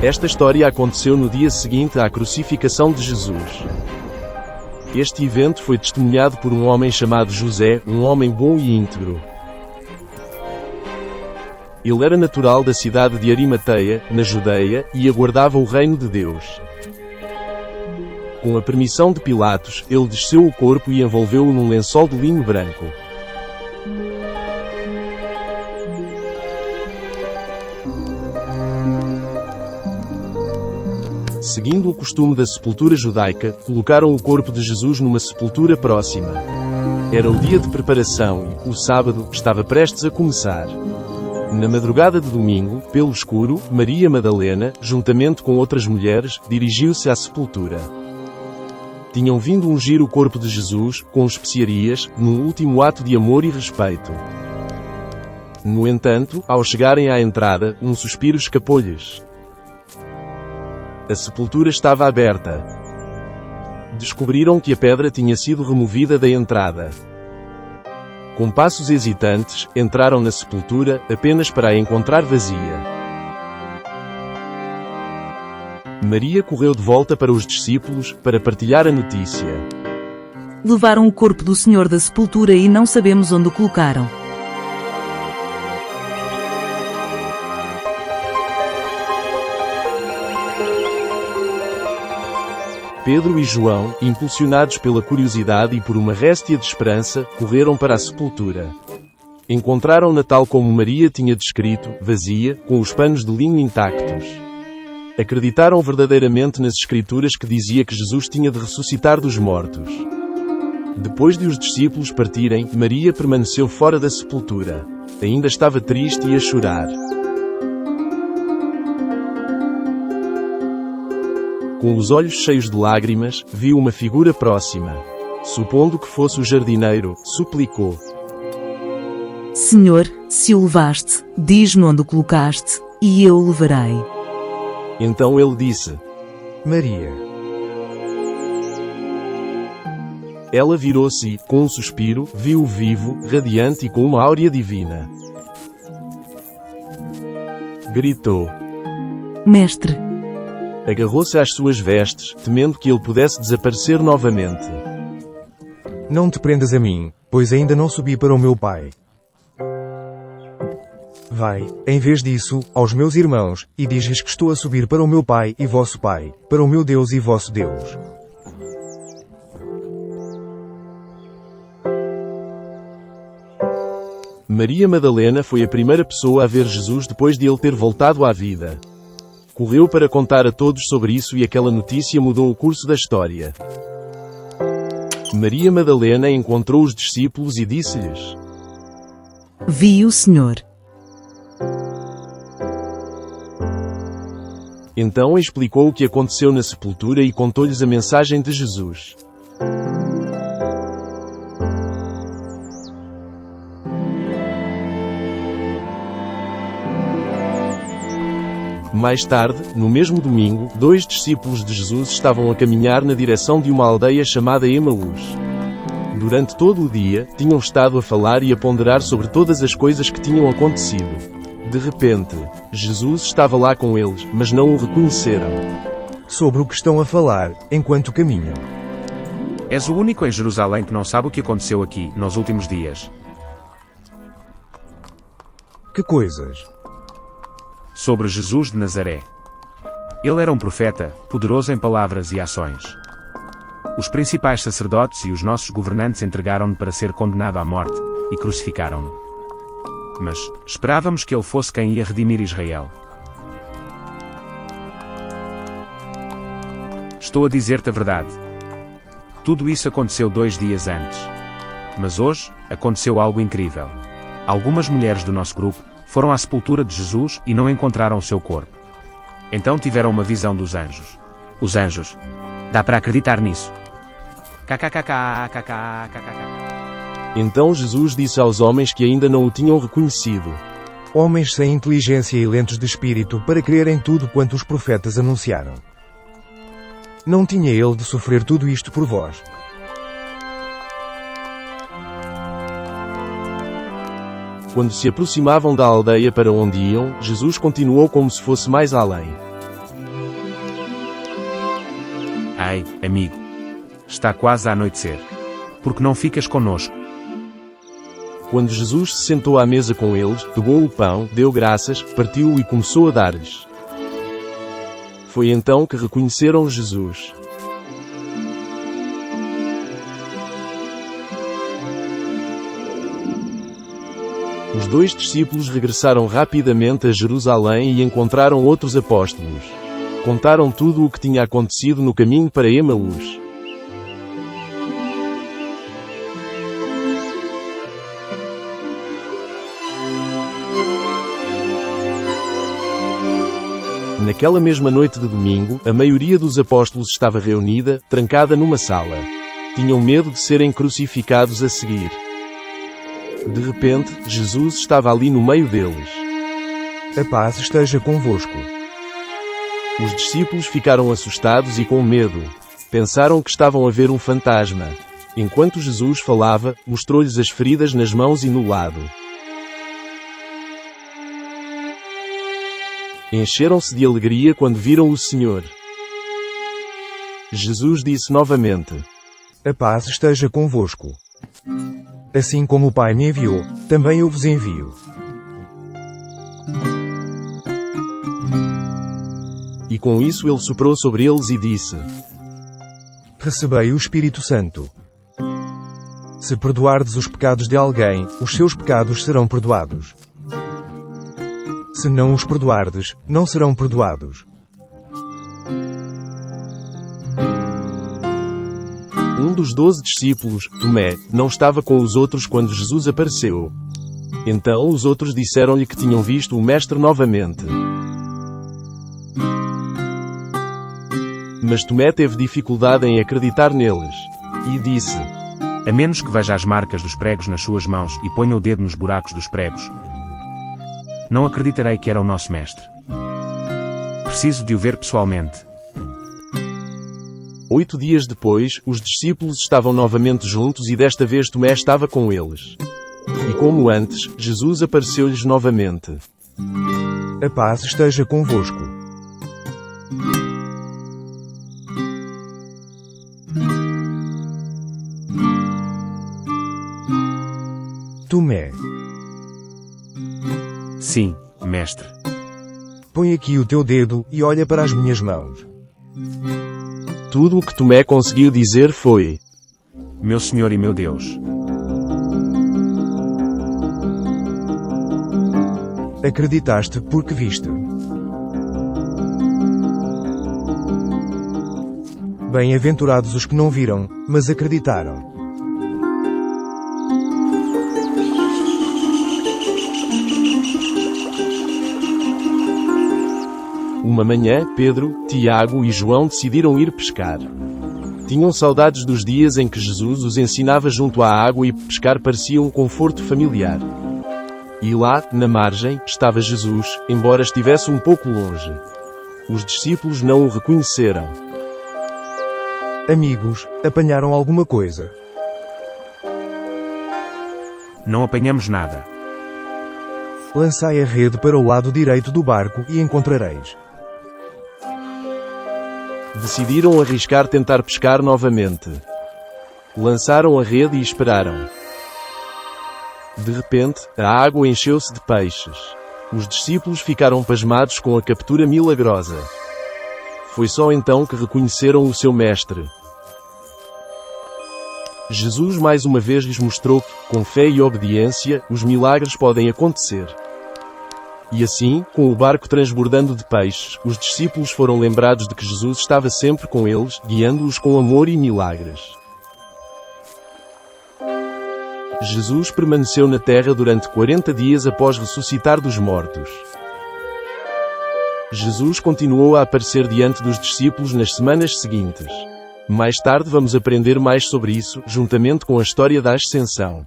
Esta história aconteceu no dia seguinte à crucificação de Jesus. Este evento foi testemunhado por um homem chamado José, um homem bom e íntegro. Ele era natural da cidade de Arimateia, na Judeia, e aguardava o reino de Deus. Com a permissão de Pilatos, ele desceu o corpo e envolveu-o num lençol de linho branco. Seguindo o costume da sepultura judaica, colocaram o corpo de Jesus numa sepultura próxima. Era o dia de preparação e, o sábado, estava prestes a começar. Na madrugada de domingo, pelo escuro, Maria Madalena, juntamente com outras mulheres, dirigiu-se à sepultura. Tinham vindo ungir o corpo de Jesus, com especiarias, num último ato de amor e respeito. No entanto, ao chegarem à entrada, um suspiro escapou-lhes. A sepultura estava aberta. Descobriram que a pedra tinha sido removida da entrada. Com passos hesitantes, entraram na sepultura, apenas para a encontrar vazia. Maria correu de volta para os discípulos, para partilhar a notícia. Levaram o corpo do Senhor da sepultura e não sabemos onde o colocaram. Pedro e João, impulsionados pela curiosidade e por uma réstia de esperança, correram para a sepultura. Encontraram-na tal como Maria tinha descrito, vazia, com os panos de linho intactos. Acreditaram verdadeiramente nas Escrituras que dizia que Jesus tinha de ressuscitar dos mortos. Depois de os discípulos partirem, Maria permaneceu fora da sepultura. Ainda estava triste e a chorar. Com os olhos cheios de lágrimas, viu uma figura próxima. Supondo que fosse o jardineiro, suplicou: Senhor, se o levaste, diz-me onde o colocaste, e eu o levarei. Então ele disse: Maria. Ela virou-se e, com um suspiro, viu-o vivo, radiante e com uma áurea divina. Gritou: Mestre! Agarrou-se às suas vestes, temendo que ele pudesse desaparecer novamente. Não te prendas a mim, pois ainda não subi para o meu Pai. Vai, em vez disso, aos meus irmãos, e diz-lhes que estou a subir para o meu Pai e vosso Pai, para o meu Deus e vosso Deus. Maria Madalena foi a primeira pessoa a ver Jesus depois de ele ter voltado à vida. Correu para contar a todos sobre isso e aquela notícia mudou o curso da história. Maria Madalena encontrou os discípulos e disse-lhes: Vi o Senhor. Então explicou o que aconteceu na sepultura e contou-lhes a mensagem de Jesus. Mais tarde, no mesmo domingo, 2 discípulos de Jesus estavam a caminhar na direção de uma aldeia chamada Emaús. Durante todo o dia, tinham estado a falar e a ponderar sobre todas as coisas que tinham acontecido. De repente, Jesus estava lá com eles, mas não o reconheceram. Sobre o que estão a falar, enquanto caminham. És o único em Jerusalém que não sabe o que aconteceu aqui, nos últimos dias. Que coisas? Sobre Jesus de Nazaré. Ele era um profeta, poderoso em palavras e ações. Os principais sacerdotes e os nossos governantes entregaram-no para ser condenado à morte, e crucificaram-no. Mas esperávamos que ele fosse quem ia redimir Israel. Estou a dizer-te a verdade. Tudo isso aconteceu 2 dias antes. Mas hoje, aconteceu algo incrível. Algumas mulheres do nosso grupo foram à sepultura de Jesus e não encontraram o seu corpo. Então tiveram uma visão dos anjos. Os anjos. Dá para acreditar nisso. Então Jesus disse aos homens que ainda não o tinham reconhecido: Homens sem inteligência e lentos de espírito para crerem tudo quanto os profetas anunciaram. Não tinha ele de sofrer tudo isto por vós. Quando se aproximavam da aldeia para onde iam, Jesus continuou como se fosse mais além. Ai, amigo. Está quase a anoitecer. Por que não ficas conosco? Quando Jesus se sentou à mesa com eles, pegou o pão, deu graças, partiu-o e começou a dar-lhes. Foi então que reconheceram Jesus. Os 2 discípulos regressaram rapidamente a Jerusalém e encontraram outros apóstolos. Contaram tudo o que tinha acontecido no caminho para Emaús. Naquela mesma noite de domingo, a maioria dos apóstolos estava reunida, trancada numa sala. Tinham medo de serem crucificados a seguir. De repente, Jesus estava ali no meio deles. A paz esteja convosco. Os discípulos ficaram assustados e com medo. Pensaram que estavam a ver um fantasma. Enquanto Jesus falava, mostrou-lhes as feridas nas mãos e no lado. Encheram-se de alegria quando viram o Senhor. Jesus disse novamente: A paz esteja convosco. Assim como o Pai me enviou, também eu vos envio. E com isso ele soprou sobre eles e disse: Recebei o Espírito Santo. Se perdoardes os pecados de alguém, os seus pecados serão perdoados. Se não os perdoardes, não serão perdoados. Um dos 12 discípulos, Tomé, não estava com os outros quando Jesus apareceu. Então os outros disseram-lhe que tinham visto o Mestre novamente. Mas Tomé teve dificuldade em acreditar neles. E disse: A menos que veja as marcas dos pregos nas suas mãos e ponha o dedo nos buracos dos pregos, não acreditarei que era o nosso Mestre. Preciso de o ver pessoalmente. 8 dias depois, os discípulos estavam novamente juntos e desta vez Tomé estava com eles. E como antes, Jesus apareceu-lhes novamente. A paz esteja convosco. Tomé, Sim, Mestre. põe aqui o teu dedo e olha para as minhas mãos. Tudo o que Tomé conseguiu dizer foi: Meu Senhor e meu Deus. Acreditaste porque viste. Bem-aventurados os que não viram, mas acreditaram. Uma manhã, Pedro, Tiago e João decidiram ir pescar. Tinham saudades dos dias em que Jesus os ensinava junto à água e pescar parecia um conforto familiar. E lá, na margem, estava Jesus, embora estivesse um pouco longe. Os discípulos não o reconheceram. Amigos, apanharam alguma coisa? Não apanhamos nada. Lançai a rede para o lado direito do barco e encontrareis. Decidiram arriscar tentar pescar novamente. Lançaram a rede e esperaram. De repente, a água encheu-se de peixes. Os discípulos ficaram pasmados com a captura milagrosa. Foi só então que reconheceram o seu mestre. Jesus mais uma vez lhes mostrou que, com fé e obediência, os milagres podem acontecer. E assim, com o barco transbordando de peixes, os discípulos foram lembrados de que Jesus estava sempre com eles, guiando-os com amor e milagres. Jesus permaneceu na terra durante 40 dias após ressuscitar dos mortos. Jesus continuou a aparecer diante dos discípulos nas semanas seguintes. Mais tarde vamos aprender mais sobre isso, juntamente com a história da Ascensão.